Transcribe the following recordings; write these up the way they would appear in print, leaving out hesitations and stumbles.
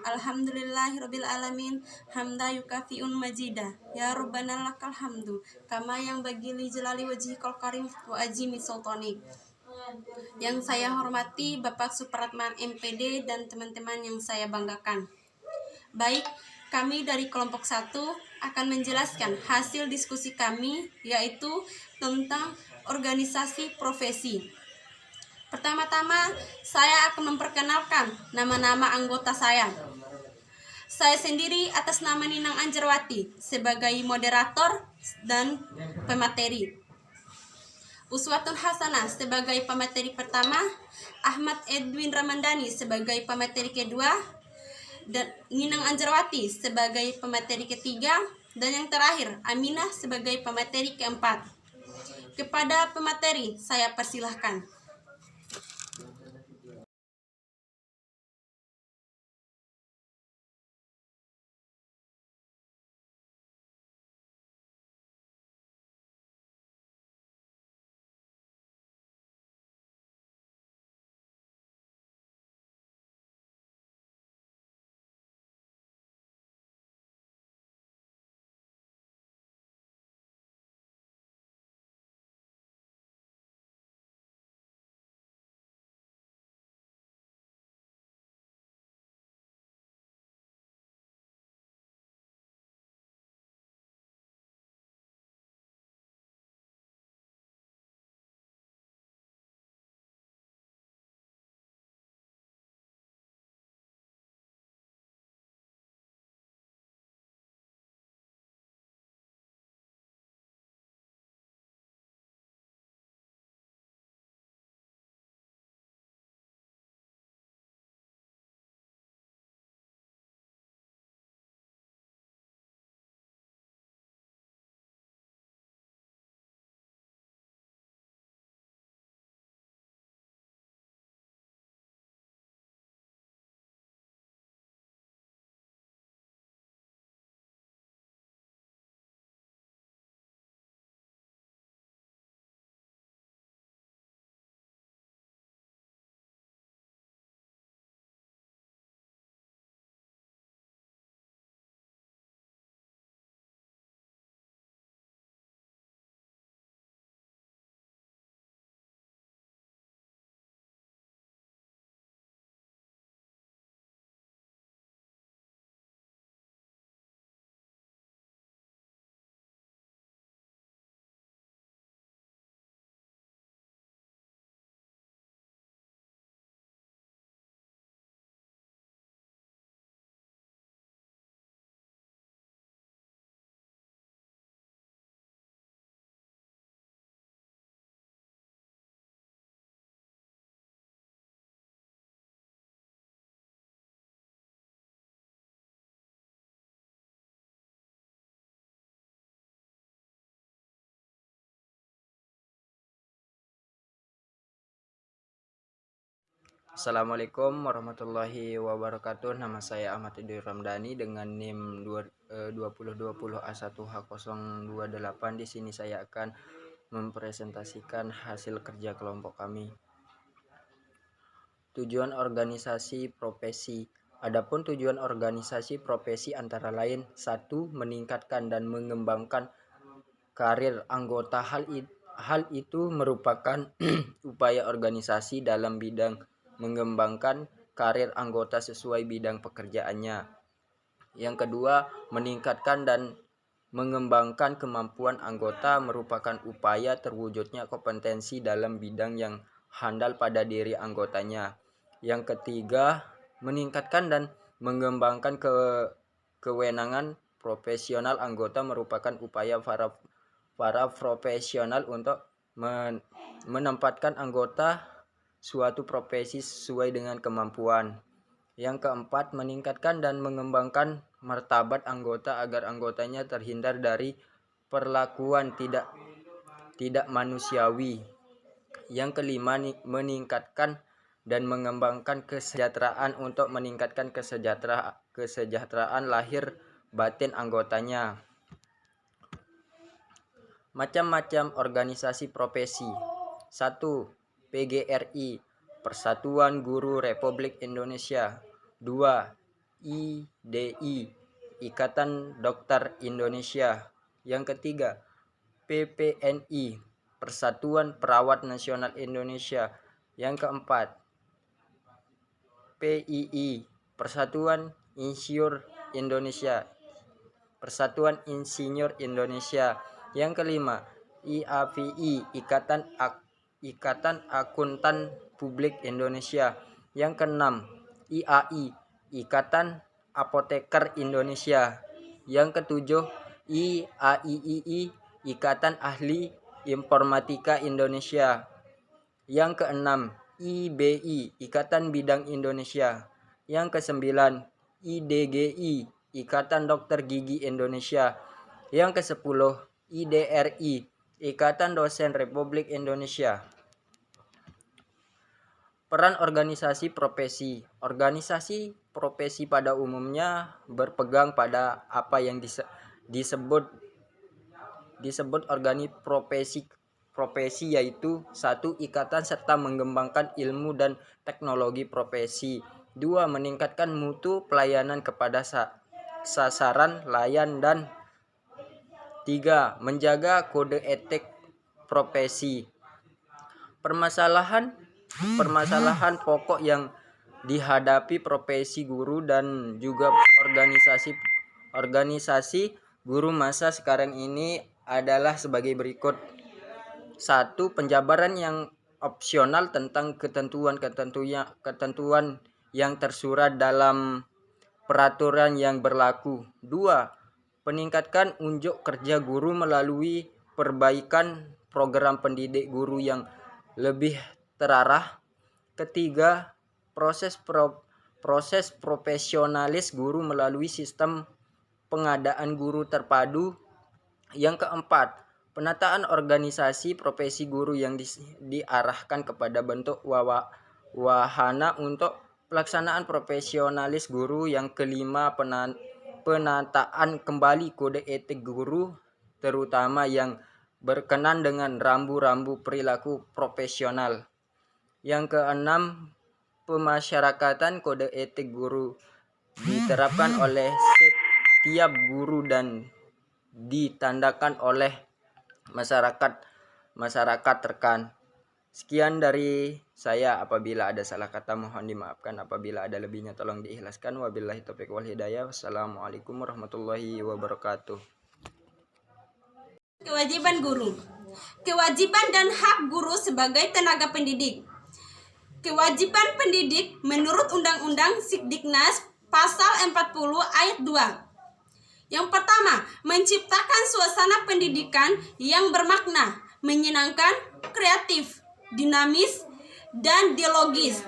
Alhamdulillahirabbil alamin hamda yukafi'un majida ya rabbana lakal hamdu kama yang bagi li jalali wajhikal karim wa ajimi sultanik. Yang saya hormati Bapak Supratman MPD dan teman-teman yang saya banggakan. Baik, kami dari kelompok 1 akan menjelaskan hasil diskusi kami, yaitu tentang organisasi profesi. Pertama-tama, saya akan memperkenalkan nama-nama anggota saya. Saya sendiri atas nama Ninang Anjarwati sebagai moderator dan pemateri. Uswatun Hasanah sebagai pemateri pertama, Ahmad Edwin Ramandani sebagai pemateri kedua, dan Ninang Anjarwati sebagai pemateri ketiga, dan yang terakhir Aminah sebagai pemateri keempat. Kepada pemateri saya persilahkan. Assalamualaikum warahmatullahi wabarakatuh. Nama saya Ahmad Edwin Ramdhani dengan NIM 2020A1H028. Di sini saya akan mempresentasikan hasil kerja kelompok kami. Tujuan organisasi profesi. Adapun tujuan organisasi profesi antara lain: 1. Meningkatkan dan mengembangkan karir anggota. Hal itu merupakan upaya organisasi dalam bidang mengembangkan karir anggota sesuai bidang pekerjaannya. Yang kedua, meningkatkan dan mengembangkan kemampuan anggota merupakan upaya terwujudnya kompetensi dalam bidang yang handal pada diri anggotanya. Yang ketiga, meningkatkan dan mengembangkan kewenangan profesional anggota merupakan upaya para profesional untuk menempatkan anggota suatu profesi sesuai dengan kemampuan. Yang keempat, meningkatkan dan mengembangkan martabat anggota agar anggotanya terhindar dari perlakuan tidak manusiawi. Yang kelima, meningkatkan dan mengembangkan kesejahteraan untuk meningkatkan kesejahteraan lahir batin anggotanya. Macam-macam organisasi profesi. 1. PGRI, Persatuan Guru Republik Indonesia. 2. IDI, Ikatan Dokter Indonesia. Yang ketiga, PPNI, Persatuan Perawat Nasional Indonesia. Yang keempat, PII, Persatuan Insinyur Indonesia. Persatuan Insinyur Indonesia. Yang kelima, IAPI, Ikatan Akuntan Publik Indonesia. Yang keenam, IAI, Ikatan Apoteker Indonesia. Yang ketujuh, IAII, Ikatan Ahli Informatika Indonesia. Yang keenam, IBI, Ikatan Bidang Indonesia. Yang kesembilan, IDGI, Ikatan Dokter Gigi Indonesia. Yang kesepuluh, IDRI, Ikatan Dosen Republik Indonesia. Peran organisasi profesi. Organisasi profesi pada umumnya berpegang pada apa yang disebut profesi, yaitu satu, ikatan serta mengembangkan ilmu dan teknologi profesi. Dua, meningkatkan mutu pelayanan kepada sasaran layan. Dan tiga, menjaga kode etik profesi. Permasalahan pokok yang dihadapi profesi guru dan juga organisasi guru masa sekarang ini adalah sebagai berikut. 1. Penjabaran yang opsional tentang ketentuan yang tersurat dalam peraturan yang berlaku. 2. Peningkatkan unjuk kerja guru melalui perbaikan program pendidik guru yang lebih terarah. Ketiga, proses profesionalis guru melalui sistem pengadaan guru terpadu. Yang keempat, penataan organisasi profesi guru yang diarahkan kepada bentuk wahana untuk pelaksanaan profesionalis guru. Yang kelima, penataan kembali kode etik guru, terutama yang berkenan dengan rambu-rambu perilaku profesional. Yang keenam, pemasyarakatan kode etik guru diterapkan oleh setiap guru dan ditandakan oleh masyarakat rekan. Sekian dari saya. Apabila ada salah kata mohon dimaafkan, apabila ada lebihnya tolong diikhlaskan. Wabillahi taufiq wal hidayah. Wassalamualaikum warahmatullahi wabarakatuh. Kewajiban guru. Kewajiban dan hak guru sebagai tenaga pendidik. Kewajiban pendidik menurut Undang-Undang Sidiknas Pasal 40 Ayat 2. Yang pertama, menciptakan suasana pendidikan yang bermakna, menyenangkan, kreatif, dinamis, dan dialogis.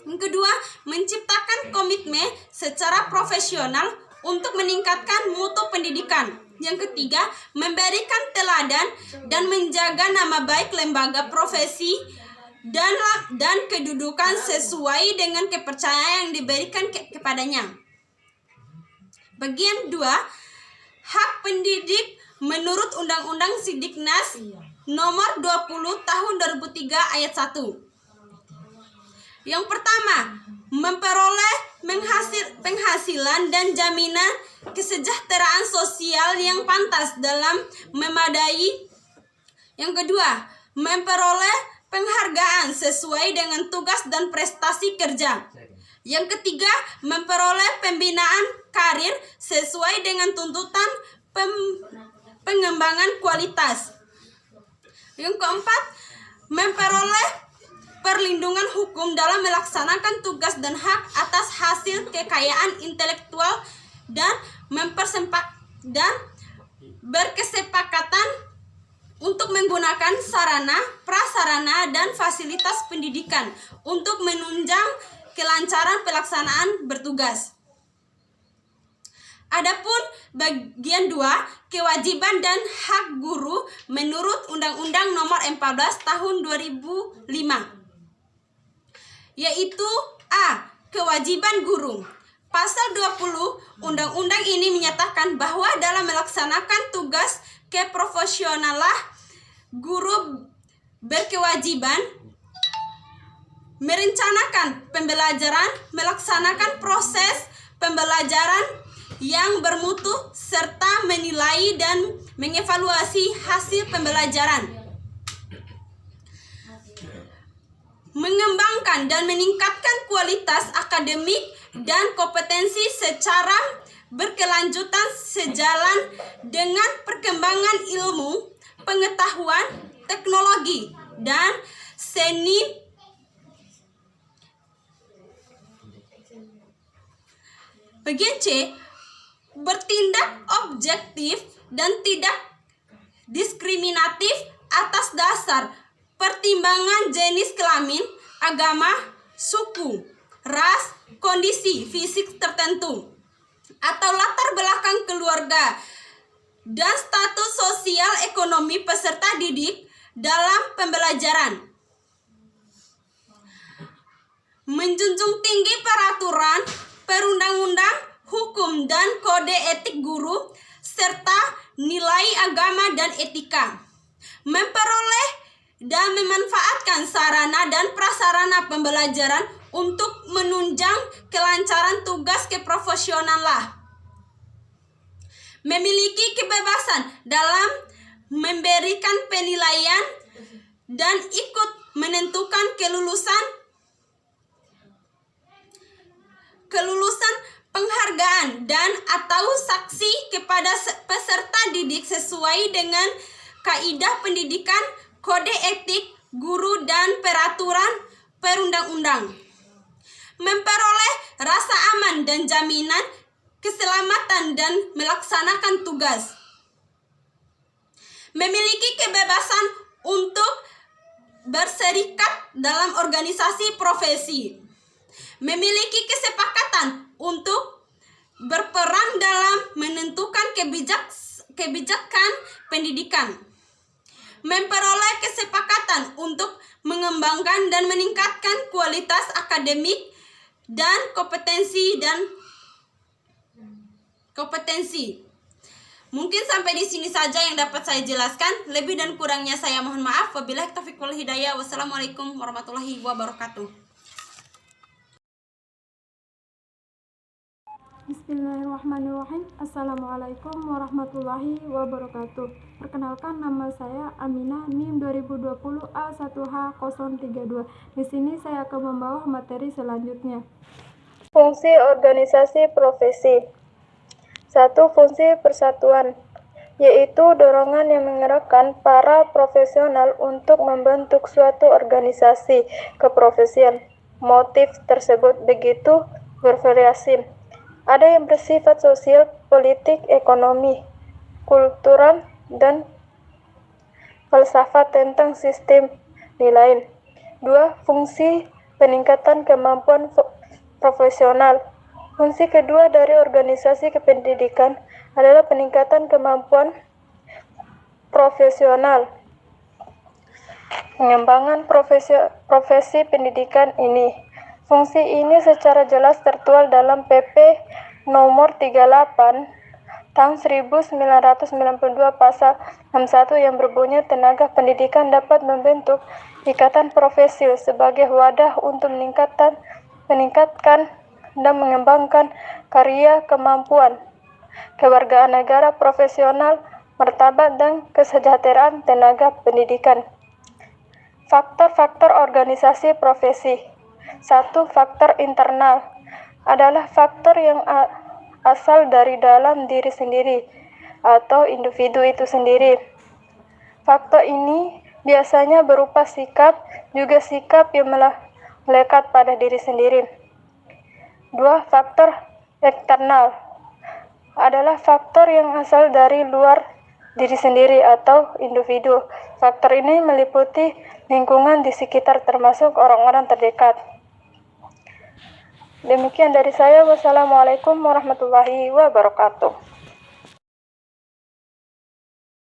Yang kedua, menciptakan komitmen secara profesional untuk meningkatkan mutu pendidikan. Yang ketiga, memberikan teladan dan menjaga nama baik lembaga profesi dan kedudukan sesuai dengan kepercayaan yang diberikan kepadanya. Bagian 2, hak pendidik menurut Undang-Undang Sidiknas Nomor 20 Tahun 2003 Ayat 1. Yang pertama, memperoleh penghasilan dan jaminan kesejahteraan sosial yang pantas dalam memadai. Yang kedua, memperoleh penghargaan sesuai dengan tugas dan prestasi kerja. Yang ketiga, memperoleh pembinaan karir sesuai dengan tuntutan pengembangan kualitas. Yang keempat, memperoleh perlindungan hukum dalam melaksanakan tugas dan hak atas hasil kekayaan intelektual dan berkesepakatan untuk menggunakan sarana, prasarana, dan fasilitas pendidikan untuk menunjang kelancaran pelaksanaan bertugas. Adapun bagian 2, kewajiban dan hak guru menurut Undang-Undang Nomor 14 Tahun 2005, yaitu A. Kewajiban guru. Pasal 20 Undang-Undang ini menyatakan bahwa dalam melaksanakan tugas keprofesionalan, guru berkewajiban merencanakan pembelajaran, melaksanakan proses pembelajaran yang bermutu serta menilai dan mengevaluasi hasil pembelajaran. Mengembangkan dan meningkatkan kualitas akademik dan kompetensi secara berkelanjutan sejalan dengan perkembangan ilmu, pengetahuan, teknologi, dan seni. Bagian C, bertindak objektif dan tidak diskriminatif atas dasar pertimbangan jenis kelamin, agama, suku, ras, kondisi fisik tertentu, atau latar belakang keluarga dan status sosial ekonomi peserta didik dalam pembelajaran. Menjunjung tinggi peraturan, perundang-undang, hukum, dan kode etik guru, serta nilai agama dan etika. Memperoleh dan memanfaatkan sarana dan prasarana pembelajaran untuk menunjang kelancaran tugas keprofesionalan. Memiliki kebebasan dalam memberikan penilaian dan ikut menentukan kelulusan penghargaan dan atau saksi kepada peserta didik sesuai dengan kaidah pendidikan, kode etik guru, dan peraturan perundang-undang. Memperoleh rasa aman dan jaminan keselamatan dan melaksanakan tugas. Memiliki kebebasan untuk berserikat dalam organisasi profesi. Memiliki kesepakatan untuk berperan dalam menentukan kebijakan pendidikan. Memperoleh kesepakatan untuk mengembangkan dan meningkatkan kualitas akademik dan kompetensi. Mungkin sampai di sini saja yang dapat saya jelaskan. Lebih dan kurangnya saya mohon maaf. Wabillahi taufiq wal hidayah. Wassalamualaikum warahmatullahi wabarakatuh. Bismillahirrahmanirrahim. Assalamualaikum warahmatullahi wabarakatuh. Perkenalkan, nama saya Aminah, NIM 2020 A1H032. Di sini saya akan membawa materi selanjutnya. Fungsi organisasi profesi. 1. Fungsi persatuan, yaitu dorongan yang menggerakkan para profesional untuk membentuk suatu organisasi keprofesian. Motif tersebut begitu bervariasi. Ada yang bersifat sosial, politik, ekonomi, kultural, dan falsafat tentang sistem nilai. 2. Fungsi peningkatan kemampuan profesional. Fungsi kedua dari organisasi kependidikan adalah peningkatan kemampuan profesional. Pengembangan profesi pendidikan ini. Fungsi ini secara jelas tertuang dalam PP nomor 38 tahun 1992 pasal 61 yang berbunyi tenaga pendidikan dapat membentuk ikatan profesi sebagai wadah untuk meningkatkan dan mengembangkan karya, kemampuan, kewargaan negara profesional, martabat dan kesejahteraan tenaga pendidikan. Faktor-faktor organisasi profesi. 1. Faktor internal adalah faktor yang asal dari dalam diri sendiri atau individu itu sendiri. Faktor ini biasanya berupa sikap, juga sikap yang melekat pada diri sendiri. 2. Faktor eksternal adalah faktor yang asal dari luar diri sendiri atau individu. Faktor ini meliputi lingkungan di sekitar termasuk orang-orang terdekat. Demikian dari saya. Wassalamualaikum warahmatullahi wabarakatuh.